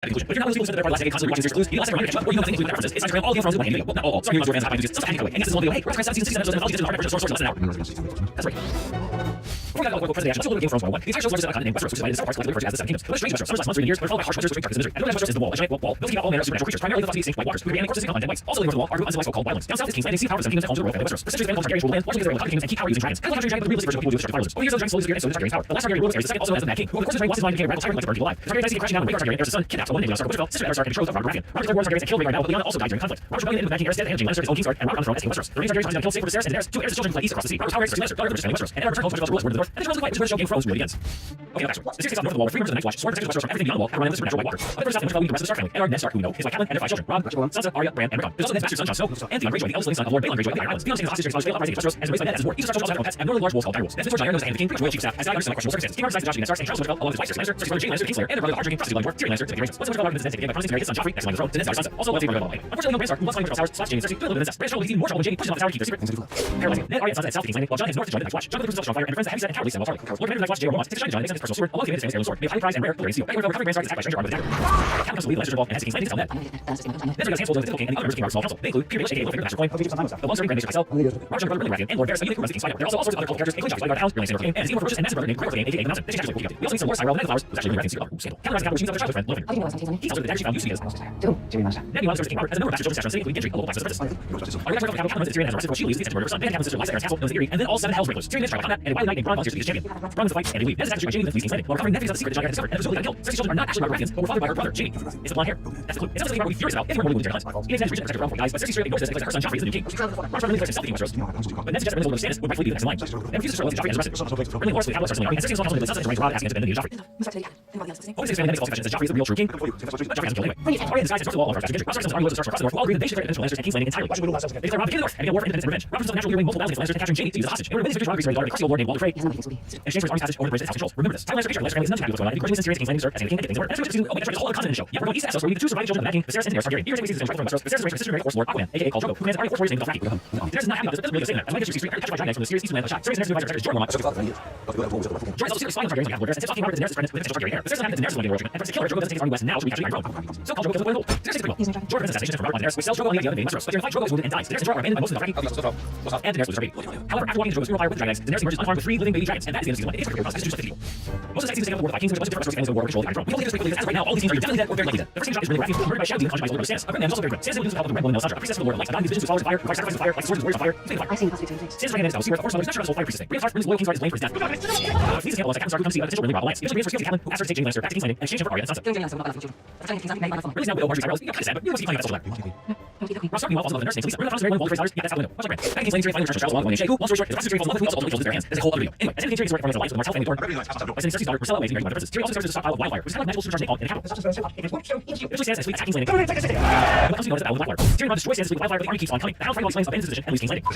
At conclusion, if you're not listening to the part of the last decade, constantly watching serious clues, you don't have to catch up, or you don't think include references. It's Instagram, all Game of Thrones with my video. Well, not all. Sorry, you fans have just something and this is one video. Hey, we're season 6 episodes and all these are source less than an hour. That's right. Before we got all the action, let's look at Game of Thrones 101. The entire show's largest episode in Westeros, which is divided into several parts, collectively referred to as the Seven Kingdoms. The most strange Westeros, summer's last months, 3 years, but followed by harsh winters, which are darkness and misery. And the Westeros is the wall, a giant wall built to keep out all manner of supernatural creatures, primarily thought to be extinct white walkers, who began courses in undead whites. Also living north of the wall are uncivilized so-called wildlings. Down south is King's Landing, sea power of the Seven Kingdoms that calms the world of Westeros. For centuries, Targaryens ruled the land, largely because they were the kings and keep power using dragons. Kind of like the dragon, but the realistic version of people do with Westeros Targaryens. Over the years, the dragon slowly disappeared and so did Targaryen power. The last Targaryen ruler was Aerys II, also known as the Mad King, who over the course of his reign once divine became a rebel tyrant like the Targaryen dynasty crashing down when Rhaegar Targaryen, Aerys' son, kidnapped a woman named Stark Winterfell, Sister of Eddard Stark, and betrayed Robert Targaryen Targaryens and killed Rhaegar now, but Lyanna also died during conflict. Robert's rebellion ended with the Mad King Aerys death and Jaime Lannister his own king's guard and Rhaegar Targaryen fled his throne as he Westeros. The Rhaegar Targaryen killed 6 heirs and his children fled east across the sea. Robert's power increased significantly Westeros and Westeros, and Eddard returned home to Westeros ruled the north, and this is where the show Game of Thrones really begins. Okay, now backstory. The series takes off north of the wall, where 3 members of the Night's Watch sworn protectors of Westeros from everything beyond the wall, have run into supernatural white water. On the first half, Winterfell leading the rest of the Stark family, Eddard, Ned Stark, who we know, his wife Catelyn, and their 5 children, Ron, Sansa, Arya, Bran, and Rickon. There's also Ned's bastard son, Jon Snow, and Theon Greyjoy, the eldest living son of Lord Balon Greyjoy, the Iron Islands. Theon stays in the hostage situation of Westeros, and is raised by Ned as his ward. Each of the Starks also have pets, and northern large wolves called direwolves. That's before Jaehaerys knows the hand of the king, pretty much royal chief staff, as Eddard under circumstances. He decides to Josh against Starks, and Charles Winterfell, along with his wife, Cersei Lannister, Jaime Lannister, Kingslayer, and their brother Archer, King Frosty, Bloodborne, 3 Lannisters to begin by promising to marry his son Joffrey, next line of the throne, to Ned's daughter Sansa, also loves Aegon Balon. Unfortunately, young Bran Stark, who once fighting for Towers, Jaime and Cersei, do a little bit of incest. Bran's trouble is even more trouble when Jaime pushes him off the tower to keep their secret. Paralyzing. Ned, Arya, and Sansa head south to King's Landing, while Jon heads north to join the Night's Watch. Jon proves himself strong fighter and befriends the heavyset and cowardly Samwell Tarly. Lord Commander of the Night's Watch, Jaehaerys takes a shine to Jon and takes his personal sword, along with his famous sword, made of highly prized and rare Valyrian steel. Back recovering Bran Stark is attacked by a stranger armed with a dagger. Captain comes to lead the Lannisters involved and heads to King's Landing to tell Ned. Ned's got handfuls of the Typical King and the other members of King Arthur's small council. They include Peter Baelish, aka Littlefinger, the Master Coin, the long-serving Grand Maester Pycelle, Roger Brother Baratheon, and Lord Varys, a eunuch who runs the King's Fight. There are also all sorts of other cult characters, including Joffrey, bodyguard Hound, Brilliant Sandor Clegane, and his evil, ferocious, and massive brother named Grey Clegane, aka the Mountain. They actually we also meet some more Cyrell, the Flowers, who's actually Baratheon's secret scandal. Captain Rises Captain, of their childhood friend, Littlefinger. He tells her the dagger she found used to be his. Ned, meanwhile, serves the King Robert as a number of bastard children, Saturn, including Gendry, a local black sister princess. Arya Captain runs the Tyrion has arrested what she believes is the attempted murder of her son. Ned Captain's sister lies at Aaron's castle, knows the theory, and then all 7 Hells break loose. Tyrion is tried by combat, and a wily knight named Bronn volunteers to be his champion. Bronn wins the fight, and they leave. Ned is actually by Jaime that flees King's Landing, while recovering Ned figures out the secret that Jon had discovered, and presumably got killed. Cersei's children are not actually Baratheons, but were fathered by her brother, Jaime. It's the blonde hair. That's the clue. It's not something we're furious about if you were mortally wounded during Hunt. He makes Ned's region protected Bronn before he dies, but Cersei straight ignores this and claims that her son Joffrey is the new king. Robert's brother declares himself the king of Westeros, but Ned suggests that Renly Stannis would rightfully be the next in line. Ned refuses to show Joffrey as arrested. Renly forcefully tabloids starts in the army, and Cersei also ultimately Sansa into Rod asking him to bend the knee to Joffrey. Over this family, Ned makes false confessions that Joffrey is the real true king, but Joffrey hasn't killed anyway. Arya in disguise has the wall over Gendry. Robb Stark's army moves to across the north, who all agree that they should declare independence from Lannisters and King's Landing entirely. They declare Robb the king of the north and begin war for independence and revenge. Robb himself naturally winning multiple battles against Lannisters and capturing Jaime to use as a hostage. In order to win these victories, Robb agrees to marry the Lord named Walder Frey. In exchange for his army's passage over the bridge that house controls. Remember this. Time Lannister creature, Lannister family is none too happy with what's going on, and begrudgingly sends Tyrion to King's Landing to serve as the king and get things in order. And season, we destroy this whole other continent in the show. Yeah, we're going east to Essos, where we meet the 2 surviving children of the Mad King, Viserys and Daenerys Targaryen. Here, Jaime sees his wife from Westeros. Viserys arranges for sister to marry Force Lord Aquaman, aka Khal Drogo, who commands army force warriors named Dothraki. Daenerys is not happy about this, doesn't really say that. As Mike gets captured by dragons from the series Eastern Land of the Shot. Cersei's Daenerys' new advisor is Jorah Mormont. Jorah is also secretly spying on Targaryens on behalf of Lord Varys and tips off King Robert to Daenerys' friends with potential Targaryen heir. Viserys is unhappy that Daenerys is going to get and tries to kill her. Drogo doesn't take his army west, and now she'll be capturing Iron Throne. So Khal Drogo kills the Golden Bolt. Cersei takes the wheel. Jorah prevents assassination from Robert on Daenerys, which sells Drogo on the idea of invading Westeros. But during the fight, Drogo is wounded and dies. Daenerys and Jorah are abandoned by most of the Dothraki, and Daenerys loses her baby. However, after walking into Drogo's funeral pyre with the dragons, Daenerys emerges unharmed with 3 living baby dragons, and that is the end of season 1. It's a process. It's just 50 Most of the seasons taken up the war of the Vikings, which was a bunch of different Westeros families with war control of the Iron Throne. We only get this quickly because as of right now, all these teams are definitely dead or very likely dead. The first king shot is really Baratheon, murdered by Shadow Demon, conjured by Lord Stannis. A good man is also very good. Stannis illusions the help of the Red Woman Melisandre, a priestess of the Lord of Light. God uses visions with followers of fire, requires sacrifices of fire, like swords with warriors of fire. He's made of fire. Stannis' dragon is now Seaworth, a horse mother, not sure about the whole fire priestess thing. Brienne of Tarth, loyal king's right is blamed for his death. These examples like Captain Stark who comes to see a potential Renly Robb alliance. He eventually brings for Catelyn, who asks her to take Jaime Lannister back to King's Landing in exchange for Arya and Sansa. Really now widow Margaery Tyrell is kind of sad, but we want to see finding that social Robb Stark meanwhile falls in love with the nurse named Lisa. Remember the promise of marrying one Walder Frey's daughters? Yeah, that's how we know. Much like Bran. Back in King's Landing, Tyrion finally returns to Charles along with Shae, who, long story short, is the Tyrion falls in love with who also ultimately holds their hands. There's a whole other video. Anyway, as King Tyrion is working for his alliance with the Martell family torn. As in Cersei's daughter, Priscilla waves married by the princes. Tyrion also discovers a stockpile of wildfire, which is kind of like magical supercharged napalm in a capital. Eventually Stannis fleet attacks King's Landing. When it comes to notice the battle with wildfire, Tyrion wants to destroy Stannis' fleet with wildfire, but the army keeps on coming. The Hound finally explains abandons his position and leaves King's Landing.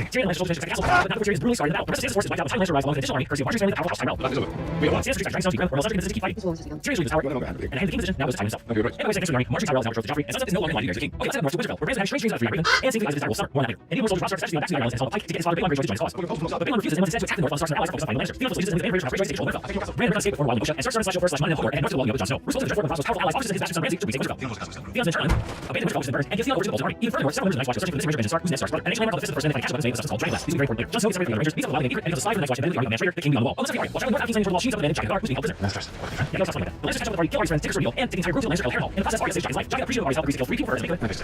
Tyrion and Lannister soldiers protect the castle, but not before Tyrion is brutally started in the battle. The rest of Stannis' forces wiped out, but time Lannister arrives along with an additional army, courtesy of Marjorie's family, the powerful House Tyrell. Stannis retreats back to Dragonstone to Grim, where Melisandre convinces him to keep fighting. Tyrion leaves the tower and hands the king position now goes to time himself. Anyways, next to the army, Marjorie Tyrell is now betrothed to Joffrey, and Sansa is no longer wanting to marry the king. Okay, let's head north to Winterfell, where Bran has strange dreams about free Raven, and seems to be eyes of his desirable summer, more than later. And even more soldiers Robb Stark starts to go back to the Iron Islands and tell Pike to get his father Balon Greyjoy to join his cause. But Balon refuses and wants instead to attack the north while Stark's allies focus on fighting Lannister. Theon leads him with an invasion of Greyjoy to take control of Winterfell. Bran and escape before Wild Negotia, and Stark starts /1/9 and Hodor, and north to the wall with Jon Snow. Bruce Bolton, the most powerful allies, offers his bastards on Ramsay to retake Winterfell. Theon's in turn abandoned Winterfell, which is burned, and gives Theon over to the Bolton army. Even furthermore, several members of the Night's Watch are searching for the missing Rangers Stark, who's Ned Stark's brother, and each member of the fifth of the person they find catch up on his way with a substance called Dragon Glass. These are very important later. Jon Snow is separated from the Rangers, meets up with Wilding and meets up with the Night's Watch, and then the army of Man Traitor, the king beyond the wall. Oh, let's go. While traveling north out King's Landing toward the wall, she meets up with a man named Jack Gar, who's being held prisoner. Yeah, no, like that. The Lannisters catch up with the party, kill Arya's friends, take her to and take the entire group to Lannister kill Harrenhal. In the process, Arya saves Jack's life. Jack appreciates Arya's help, agrees to kill 3 people for her to make good.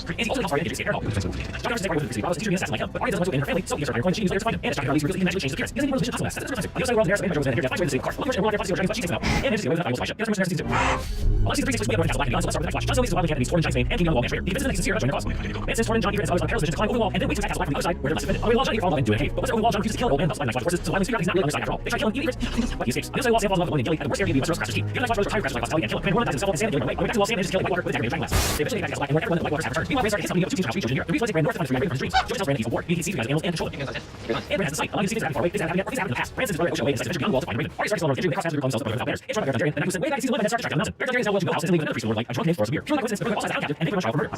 And he also helps Arya escape Harrenhal. Jack offers to take Arya with the Bravo's teacher being assassin like him, but Arya doesn't want to in her family, so he gives her Iron Coin. She uses it to find him, and as Jack Gar leaves, he magically changes appearance. He doesn't even use muscle mass. That's interesting. On the other side of the world, Daenerys and Joe and here finds a way to save the car. Well, of course, everyone wants to see dragons, but she takes them out. And manages to get away with that by spaceship. Here's the season 2. While season 3 takes place, we have Castle Black and beyond, so let's start with the Night's Watch. Jon Snow meets the Wildling Academy, Tormund Giant's Bane, and King on the Wall, Man Traitor. He visits the sincere join their cause. Man sends Tormund, Jon, Egret, and others on perilous mission to climb over the wall, and then waits to attack Castle Black from the other side, where they're less defended. On the wall, Jon and Egret fall in love and do a cave. But once they're over the wall, Jon refuses to kill old man, thus by Night's Watch forces, so Wildling's secret is not really on their side after all. They try killing Egret, but he escapes. On the other side of the wall, Sam falls in love with William Gilly at the worst area of the Westeros Craster's Keep. The Night's Watch brothers retire Craster's like Tully and kill him. When Roland dies himself, and Sam and Gilly run away. On the way back to the wall, Sam manages to kill a White Walker with a dagger named Dragon Glass. They eventually get back to Castle Black, and where everyone in the White Walkers have returned. Meanwhile, Bran Stark hits something up 2 teams to Joffrey, Junior. The Reef takes Bran north to find the free Raven from his dreams. Joffrey tells Bran that he's a war. He sees you guys animals and control them. And Bran has the sight, allowing him to see exactly far away. This happened in the past. Francis is very away and says young walls to find Raven. Artie strikes Lord Raven cross themselves without banners. It's right there, and I was way back season 1 and started to mountain. There's Targaryen well to go out and leave another priest Lord like a drunk name for a spear. She like the also has captive and they rush out for murder.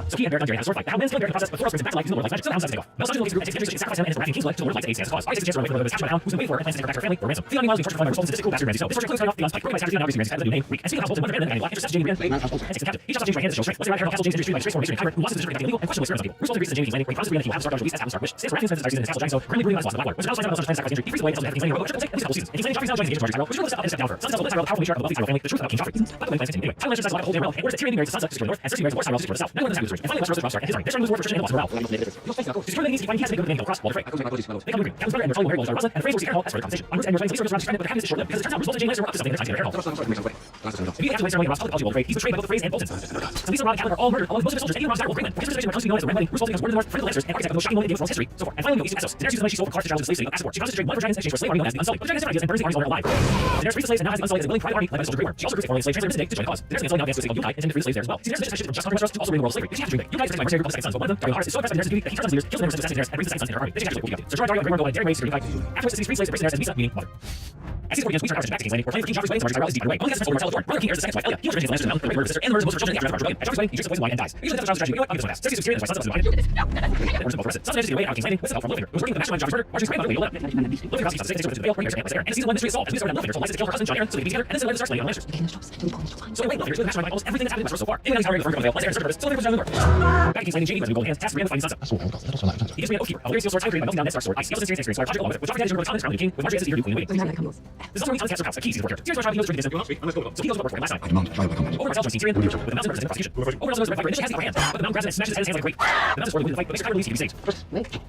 So he and Targaryen have a sword fight. How men's killing process, but Thoros brings back to life Lord like magic. Somehow doesn't take off. Mel such a group takes sacrifice him and is wrapping King's life to Lord like to aid his cause. Artie takes a chance to run away from the captured town who's been waiting for and plans to protect her family or ransom. Theon meanwhile is forced to find herself statistical bastard Ramsay. So this story clearly off Theon's fight. Broken by Saturday now receives the new name Reek. And speaking of households, one of the men and intercepts Jaime Brienne and takes the captive. He shots James right hand to show strength. What's the right hand of Castle James industry by disgrace formation and tyrant who wants to destroy illegal and questionable experience of people. Bruce Willis and James Landing, where he promises Brienne that he will have the Stark Louise as Alan Stark, which stands for Raffian's defenses in his castle giant, so currently breathing last lost in the Blackwater. Which now finds out about such plans sacrifice injury. He frees away and tells him that King's Landing will triple take at least a couple seasons. And King's Landing now joins the Agent of Tyrell, which will step up and step down for her. Sons and Tyrell, the powerful nature of the wealthy Tyrell family, the truth about King Joffrey. But the plans continue anyway. Tywin decides to hold Tyrell, and orders that Tyrion marries the Sansa to secure the north, and Cersei marries the Tyrell to secure the south. Now the south is rich. And finally Westeros Robb Stark and his army. This moves war for Christian and lost morale. To secure the needs he finds he has to make good across Walder Frey. They come to agree. Captain's brother and their Marry Walder Rosalind, and the phrase will seek Harrenhal as for the compensation. On Roots and your friends, Lee's surrounded but the happiness is short-lived because it turns out Bruce Bolton Jaime Lannister were up to something and they're trying to get Harrenhal. If you after Lannister Ross public policy Walder Frey, he's betrayed by both the Freys and Bolton. So Lisa, Robb, and Catelyn are all murdered along with most of his soldiers and even Robb's direwolf Greenland. For his position comes to be known as the Red Wedding. Bruce Bolton has word in the north, friend of the Lannisters, and architect of the most shocking moment in Game of Thrones history. So forth. And finally, we go east to Essos. Daenerys uses the money she stole from Clark to travel to the slave city of Assapor. She promises to trade one for dragons in exchange for a slave army known as the Unsullied. But the dragons have ideas and burns the armies all alive. Daenerys frees the slaves and now has the Unsullied as a willing private army led by the soldier Grey Worm. She also recruits a formerly slave transfer Missandei to join the cause. Daenerys and the Unsullied now advance to the city of Yunkai, intending to free the slaves there as well. See, Daenerys' mission has shifted from just conquering Westeros to also bring the world of slavery. She has to dream big. Yunkai is protected by mercenary Republic sons, but one of them, Dario Harris, is so impressed with Daenerys' duty that he turns on his leaders, kills the members of the assassins and brings the second sons into her army. They take actually what so Dario and Grey Worm go on a daring race to Yunkai. Afterwards, these free slaves embrace Daenerys and Misa, meaning mother. As season 4 begins, we turn our attention back to King's Landing, where playing for King Joffrey's wedding, Marjorie Tyrell is deep underway. Only has the principal Martell Dorne. Brother King heirs the second wife, Elia. He also retains the Lannisters mountain, the murder of his sister, and the murders of most of her children in the aftermath of her rebellion. At Joffrey's wedding, he drinks the poison wine and dies. Usually that's John's strategy, but you know what? He doesn't have. Cersei's superior and his wife Sansa is the wine. Orders them both arrested. Sansa manages to get away out of King's Landing with the help from Littlefinger, who was working with the mastermind of Joffrey's murder. Marjorie's grandmother, Lady Olenna. Littlefinger takes the veil, bringing her to the and in season 1, mystery is solved, as we discover that Littlefinger told Lysa to kill her cousin Jon Arryn so they can be together, and then send Lannisters Stark on Lannisters. So anyway, Littlefinger's with the mastermind almost everything that's happening in Westeros so far. Anyone who's hiring the firm of the veil, Lysa and Cersei so Littlefinger's down the north. Back at King's Landing, Jaime, with golden hands, tasks Brienne with finding Sansa. He gets Brienne Oathkeeper, a hilarious steel sword created by melting down Ned Stark's sword. Ice. He also experience Project along with it, which Joffrey has with Thomas Crown the King, with Marjorie as his new queen waiting. This is also where Thomas casts her house, a key season 4 character. Series 1 he was so he goes over for him last time. Over Marcel joins Tyrion with the mountain representing prosecution. Over Marcel's red fighter initially has the upper hand, but the mountain grabs it and smashes his hands like a grape. The mountain sword will win the fight, but makes her release to be saved.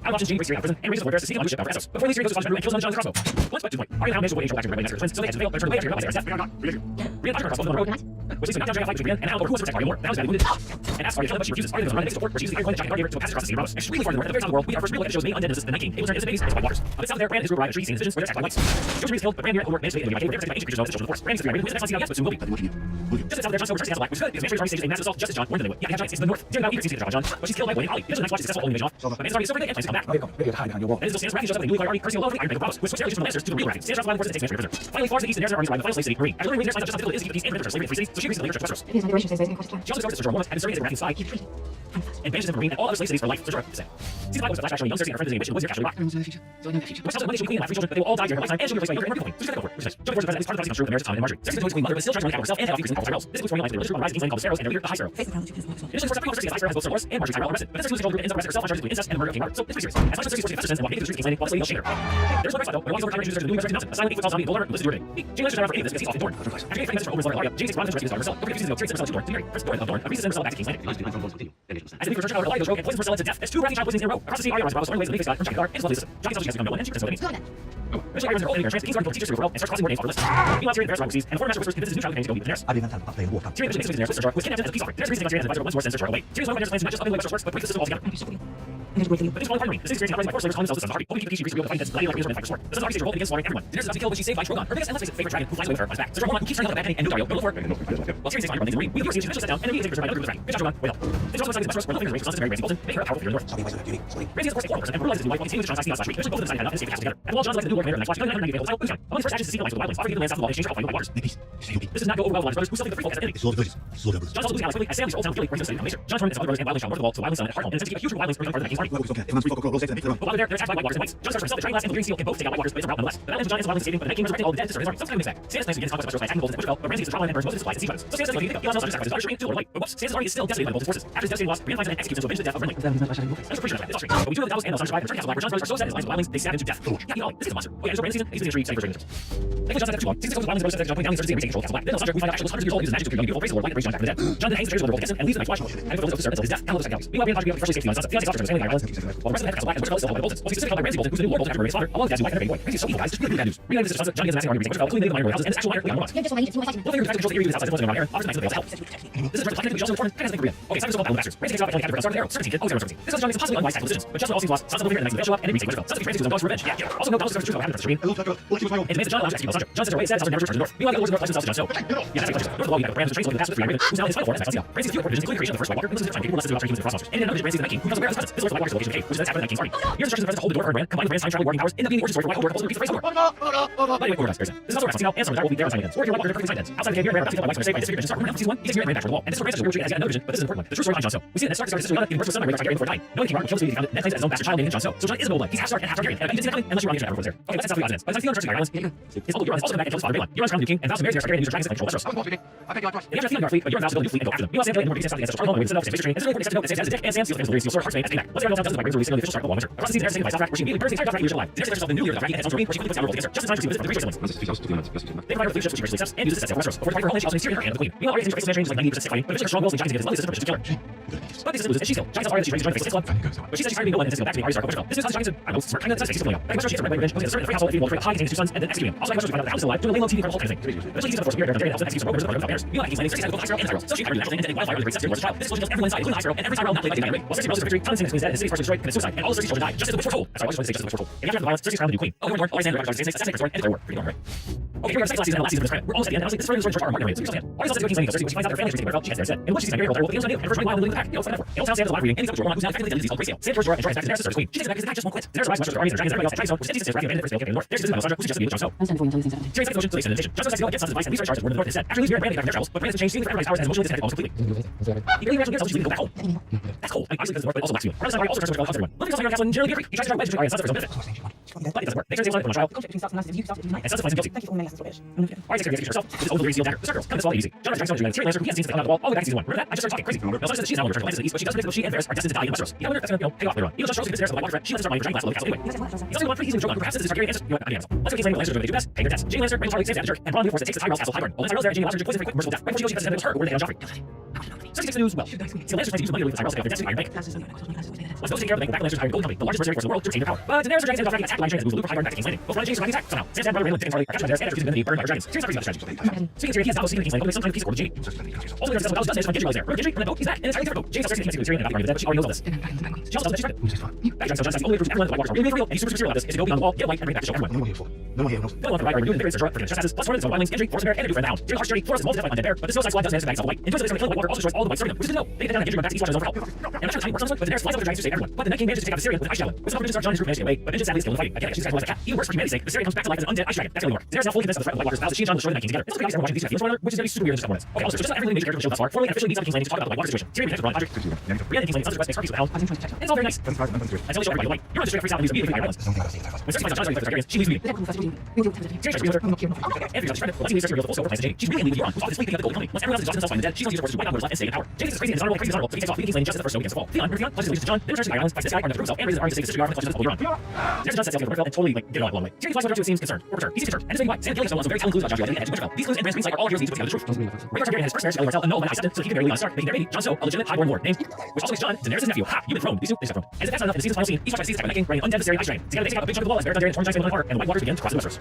Out watches Jaime breaks Tyrion out of prison and raises Lord Varys to seek on leadership over Essos. Before he leaves, Tyrion goes to Father's bedroom and kills him with Jon's crossbow. Once but to the point. Arya and Hound manage to avoid Angel back to the Red Master twins, so they head to the veil, but turn away after Tyrion realizes Brienne Arya crossbow on the road, which leads to a knockdown fight between Brienne and Hound over who wants to protect Arya more. Now he's badly wounded and asks Arya to kill him, but she refuses. Arya goes around next to Fort, where she uses the air gun and giant to pass across the sea Ramos. Extremely far to the north, at the very top of the world, we are first real look at the show's main undead nemesis, the Night King, able to turn innocent babies into white walkers. A bit south of there, Bran and his group arrive at trees, seeing visions where they're attacked by whites. George is killed, but Bran and Homework manage to get into the cave. They're protected by ancient creatures known as the Children of the Forest. Bran is the Iron who is the next on yet, but soon will be. Just south of there, Jon Snow versus Castle Black, which is good because Manchester stages a massive assault just as Jon warned them they would. Yeah, Jon stays to the north. Tyrion now eager to see the Jon, but she's killed by Wayne and Ollie. He doesn't watch successful only invasion off. But Manchester is so big and plans to come back. And it still stands Raffi shows up with a newly acquired army, cursing all over the Iron Man Bravos, which switches from the Lannisters to the real Raffi. Stands around the forces and takes Manchester prisoner. Finally, far to the east, the Daenerys armies arrive in the final slave city, Marine. After learning Daenerys finds out just how difficult it is to keep the peace and prevent slavery in free cities, so she agrees to the leadership of Westeros. She also discovers that Sir Jorah Mormont and Cersei is a Raffian spy and banishes him from Marine and all other slave cities for life. Sir Jorah is sad. Season 5 was the flashback showing young Cersei and her friend visiting a mission with Castle Rock. Which tells them one day she'll be queen and have 3 children, but they will all die during her lifetime and she'll be replaced by a younger and more queen. So she's got to go for it, which is nice. Jon is part of the president is part of the Marriage of Time and Marjorie. Cersei is the queen mother, but still tries to run the herself and head off the Tyrells. This includes forming alliance with the religious group rising King's Landing called the Sparrows and their leader, the High Sparrow. In addition, for Cersei has the High Sparrow has both Sir Loras and Marjorie Tyrell arrested, but then Cersei's control group ends up arresting herself on charges of incest and the murder of King Robert. So it's pretty serious. As much as Cersei's forcing Festerson and walking through the streets of King's Landing, while this lady will shame her. There's one bright spot though, when walking over Tyrion introduces her to the newly resurrected Mountain, a silent 8-foot tall zombie Bolder, Lizzie Jordan. Jaime Lannister never for any of this because he's off in Dorne. After getting fighting Mr. Oberyn's daughter Arya, Jaime takes Bronn to rescue his daughter herself, but refuses to go. Tyrion sends Marcel to Dorne to marry First Dorne of Dorne, agrees to send Marcel back to King's Landing. As the big resurrection hour, Arya goes rogue and poisons Marcel to death as 2 rafting child poisonings in a row. Across the sea, Arya runs Bravos, ways and makes God, her child, and slows Jon gets all she has to become noble, and she turns to enemies. Eventually, Arya runs her own enemy, her King's Guard teaches her to and starts crossing more names off her list. Meanwhile, Tyrion and Varys arrive overseas, and the former master whispers convinces his new child companion to go meet Daenerys. Tyrion eventually meets Daenerys with Sir Jorah, who is kidnapped as a peace offering. Daenerys agrees to take Tyrion as advisor, but once more sends Sir Jorah away. Tyrion's one of Daenerys' plans to not just up and away Westeros, but break the system altogether. But this one part of me, the city's experiencing uprising by force slavers calling themselves the Sons of Harpy, hoping to keep the peace and agrees to be able to fight against gladiator fighters and fight for sport. The Sons of Harpy stage revolt against slaughtering everyone. Daenerys is about to kill when she's saved by Drogon, her biggest and let's face it, favorite dragon, who flies away with her on his back. Sir Jorah Mormont, who keeps trying to help the bad penny and new Dario, go look for her. While Tyrion takes Arya from the Marine, we see eventually set down and immediately takes her by another group of dragon. Good job, Drogon. Way up. It's also exciting that Westeros, where Littlefinger arranges to marry Ramsay Bolton, make her a powerful figure in the north. Ramsay is of course a horrible person and brutalizes his new wife while he's hanging with Jon's last week. Eventually both of them decide to head out and escape the castle together. And while Jon selects the new Lord Commander in the next watch, Tyrion and Hound navigates the title, among his first actions is to seek alliance with the wildlings, offering to give them land south of the wall in exchange for helping white waters. This does not go over well with Lannister's brothers, who still think the free folk as their enemy. Jon also losing allies quickly as Sam leaves Old Town Gilly, where he's studying Glacier. Jon torments his other brothers and wildlings shot north of the wall to the wildlings son at Hardhome and intends to keep a huge group of wildlings bringing part of the King's army. But while they're attacked by white walkers and whites. Jon discovers himself that Dragon Glass and the Green Seal can both take out white walkers, but it's a rout nonetheless. The battles of Jon and the wildlings escaping, but the Night King resurrecting all the dead to serve his army. Sometime mixed bag. Stannis plans to begin his conquest of Westeros by attacking Bolton and Winterfell, but Ramsay gets the strongman and burns most of his supplies and siege weapons. So Stannis doesn't like anything. He allows Jon to sacrifice his daughter Shireen to Lord Light. But whoops, Stannis' army is still decimated by Bolton's forces. After his devastating loss, Brienne finds and executes him to avenge the death of Renly. As for Christian, it's offspring. But we do know that Davos and Elsa survive and return to Castle Black, where Jon's brothers are so set in his alliance with wildlings, they stab him to death. Yeah, Ollie, this is a monster. Oh yeah, there's a brand new season. He's in the tree, studying for Jon says too long. Season 6 was wildlings brothers set Jon putting down these Cersei and taking control of Castle Black. Then Elsa, we find out Ashley was hundreds of years old, uses magic to create young beautiful face of Lord Light and raise Jon back from the dead. Jon then hangs the traitors of the world against him and leaves the Night's Watch. And fulfills his service until his death. Now looks like Galleys. Meanwhile, Brienne Podrick freshly escaped Sansa. Fiancé Foster from his family Ireland. While the rest of the head of Castle Black and Winterfell is still held by the Boltons. While he's specifically called by Ramsay Bolton, who's the new Lord Bolton after Mary's father, along with Dad's wife and her baby boy. Ramsay's so evil, guys. Just really bad news. Reunited his sister Sansa, Jon begins amassing army raising Winterfell, including the iron houses and this actual iron Leon Mormont. Littlefinger tries to control the area with his outside influence around Iron, offers the Knights of the Vale to help. This is directly played to be Jon's reformed, kind of Brienne. Okay, time to solve battle masters. Ramsay takes out the captive Stark with arrow. Certainty, always arrow. This is Jon makes impossibly unwise tactical decisions, but just when all seems lost, Sansa Littlefinger and the Knights of the Vale show up and it Winterfell. Sansa defeats Ramsay to dogs for revenge. Yeah. Also, no, Davos discovers the truth about what happened to Shireen. And demands that Jon allows to execute Melisandre. Jon sends her away and says Sansa never returns to the north. Meanwhile, the Lords of the North license Jon Snow. Yeah, that's like north of the wall, you have Bran, who's trained with the past with Free Raven, who's now in his final form as Max Lucia. Ramsay's few provisions, including the creation of the first White Walker, who lives in the time capable of blessed throughout Ramsay the Frost Monsters. And in another Ramsay the Night King, who becomes aware of his presence. This Lord walks to the location of the cave, which is after the Night King's army. Here's instructions of the present to hold the door of Brand, combined with Brand's time travel warring powers, end up being the origin story for why Hold Door repeats the phrase Hold Door. But anyway, Order This is also a wrestling scene now, and some of the will be there on Simon Ends. Or if you're like Walker, Simon Ends. Outside of the cave, here, Brand, my wife, saved by this season 1, season 1, he's here and ran back for the wall. And this is where Brand says has yet no vision, but this is an important one. The true story behind Jon Snow. We see that Ned Stark starts his sister Lyanna in birth with son by Rhaegar before dying. Knowing King Martin kills Lady found it, Ned claims that his own bastard child named Jon Snow. So Jon is a noble blood. He's half Stark and half Targaryen. And he didn't see that coming unless you run the internet there. Okay, let's set the odds in. By the time Theon starts to Iron Islands, his uncle Euron has also come back and kills his father Balon. Euron's crowned new king and vows to marry his Targaryen and use her dragons and control Westeros. And after Theon got fleet, Euron vows to build a new fleet and go after them. Meanwhile, Sam Gilly and Morty stand the ancestral Arnor with Citadel, Sam Train, and it's really important to note that Sam has his dick and Sam seals the Sword Hearts and back. Once Ariel tells them by Ravens releasing the official start of the Winter. Across the season, there's a by Southrack, where she immediately burns the entire Dothraki alive. Daenerys herself the new leader of the Dothraki and heads on Doreen, where she quickly puts down her together, just in time to visit the Greyjoy siblings. They provide her with leadership, which she graciously accepts, and uses it to set sail for Westeros. Before departing for her home, she also makes Tyrion her hand of the queen. Meanwhile, Arya's interface is like 90% stick fighting, but eventually her strong wills and Jon's against his mother, sister, to kill her. But this loses, and she's still. Jon tells Arya that she's ready to join the Face Club. But she says she's tired of being villain and intends to go back to being Arya Stark of Winterfell. This is how Jon I know, smart, kind of says he's familiar. Back when she has her red revenge, posing as a certain free household, feeding Walter, high contains 2 sons, and then executing him. Also, I find out that the house is alive, doing a lay low TV for the whole kind of thing. Eventually, he's of course, Targaryen helps and executes her robers of the banners. Meanwhile, King's Landing, Cersei has both High Sparrow and Tyrell. So she hired the natural thing and wildfire with the great Cersei towards the child. This explosion kills everyone inside, including High Sparrow, and every Tyrell not played by Dany. While Cersei rose to victory, Tywin Sings Queen's dead, and the city's forces destroyed, commits suicide, and all of Cersei's children die, just as the witch foretold. That's why I just want to say just as the witch foretold. And after the violence, Cersei's crowned the new queen. Oh, Dorne, always Sandor, assassinates the sword, and declare war. Pretty normal, right? Okay, here we have the second last season and the last season of this credit. We're almost at the end, and honestly, this story is George R. R. Martin. So we still stand. Arya tells King's Landing of Cersei when she finds out their family is receiving Winterfell, she heads there instead. And once she's very well, the Aeons undo, and first 20 wild and leading the pack. It's forever. Aeons Sam is alive reading, and he's up to Jorah, who's now effectively dead disease called Grayscale. Sam George Jorah and tries back to Daenerys' sister, queen. She takes it back because the pack just won't quit. Daenerys arrives much of the armies and dragons and everybody else at Time's Stone, which is empty rather than the first campaign in the north. There's this Sandra, who suggests to be with Jon Snow. I'm standing for until the Tyrion sets the motion to the extended edition. Jon Snow decides to go against Sansa's advice and leaves her in charge of the north instead. After leaving Brand back in their travels, but plans to change seemingly for everybody's powers and emotionally disconnected almost completely. He really rationally so she's leaving to go back home. That's cold. I mean, obviously because the north, but also black soon. Around this time, Arya also turns to everyone. Look at everyone and generally agree. He tries to try wedge between Arya and Sansa for his own benefit. But it doesn't work. They turn tables on trial. And Sansa finds him guilty. Arya takes her against herself. This is over the steel dagger. The circles. Come this fall easy. Jon tries to Tyrion Lannister, who he has seen out of the wall all the way back to season 1. Remember that? I just started talking crazy. Now Sansa says that she's now under the East, but she doesn't predict that she and Varys are destined to die in Westeros. Yeah, I wonder if that's gonna pay off later on. Even though Charles considers the White Walker threat, she lets her money for giant glass below the castle anyway. He's also one pretty easily controlled, perhaps this is Targaryen ancestor. You know what? Let's go King's Landing Lannister doing what they do best. Pay their debts. Jaime Lannister, Rhaegal Tarly saves the jerk, and Bronn force that takes the Tyrell's castle Hybern. While the Tyrell's there, Jaime allows her to poison for quick merciful death. Right before she goes, she confesses that it was her who ordered the Joffrey. Cersei takes the news well. See, Lannister tries to use the money to leave the Tyrells to pay off their debts to Iron Bank. Let's go take care of the bank back to Lannister's hiring gold company, the largest mercenary force in the world, to retain their power. But Daenerys and dragons and Dothraki attack Lion Train as moves Luke Hybern back to King's Landing. Both Lion Trains survive the attack somehow. Sam's dad, brother Rhaegal, Dickon, Tarly are captured by Daenerys and are using the burned by her dragons. Tyrion's not crazy about the strategy. Speaking of Tyrion, he has now seen the King's Landing, some kind of peace accord with Jaime. Also, there's what Gendry does when Gendry was there. Remember Gendry on that boat? He's back, and it's entirely different boat. Jaime tells Cersei he can't see Tyrion and about the dead, but she already knows all this. She also tells that she's pregnant. Backtracks, so Jon decides the only way to prove everyone that the White Walkers are really real, and he's super serial about this, is to go beyond the wall, get a light, and bring it back to show everyone. No one can ride renewing the Varys, for trespasses, plus Tormund, wildlings, injury, force of bear, and a new friend bound. During the harsh journey, Thoros is multiplied on dead bear, but the suicide squad does manage to bag himself away. In doing so, they kill the White Walker, also destroys all the White serving them, which is good to know. They get down and Gendry went back to east watch his own for help. And after the time works on foot, but Daenerys flies over the dragons to save everyone. But the Night King manages to take out Viserion with an ice javelin. With some opportunities, Jon and his group manage to get away, but Vengeance sadly is killed in the fighting. Again, she's like a cat. Even worse for humanity's sake, Viserion comes back to life as an undead ice dragon. That's the only more. Daenerys now fully convinced of the threat of the White Walkers, vows that she and Jon will destroy the Night King together. It's also pretty obvious everyone watching these feels spoiler, which is going to be super weird in just a couple minutes. Okay, also, just not every major character show thus far, formally and officially meets up at King's Landing to talk about the White Walker situation. Tyrion becomes Ron Podrick. Brienne and King's Landing, Sansa's request makes her peace with the Hound. And it's all very nice. Until they show everybody the light. Euron just straight up freaks out and leaves immediately for Iron Islands. When Cersei finds out Jon's ready for Targaryens, she leaves the meeting. Tyrion tries to be with her. And figures out she's pregnant. Once he leaves Cersei reveals the full scope of her plans to Jaime, she's really in league with Euron, who's off his fleet picking up the gold company. Once everyone else is exhausted himself fighting the dead, she's going to use her forces to wipe out whoever's left and stay in power. Jaime thinks it's crazy and dishonorable, crazy dishonorable, so he takes off leaving King's Landing just as the first snow begins to fall. Theon pledges allegiance to Jon, then returns to the Iron Islands, fights this guy, armed to prove himself, and raises an army to save his sister Yara and clutches up Euron. There's Jon sets sail to Winterfell and totally get it all blown away. Tyrion flies over to it seems concerned. Or he sees her. And his why. Sam killing someone, so very telling clues about Jon's identity and Winterfell. These clues and Bran's insight are all heroes need to put together the truth. Rhaegar Targaryen has first marriage to Ellie Martell, a null and high septon, so he can marry Lyanna Stark, making their baby, Jon Snow, a legitimate highborn lord named, which also makes Jon Daenerys' nephew. Ha! You've been thrown. These two, they got thrown. As if that's not enough, in the season's final scene, each watch by the season attack by Night King, running undead Viserion ice dragon. Together they take out a big chunk of the wall as Beric Dondarrion and Tormund Giants apart, and the White Walkers begin to cross the Westeros.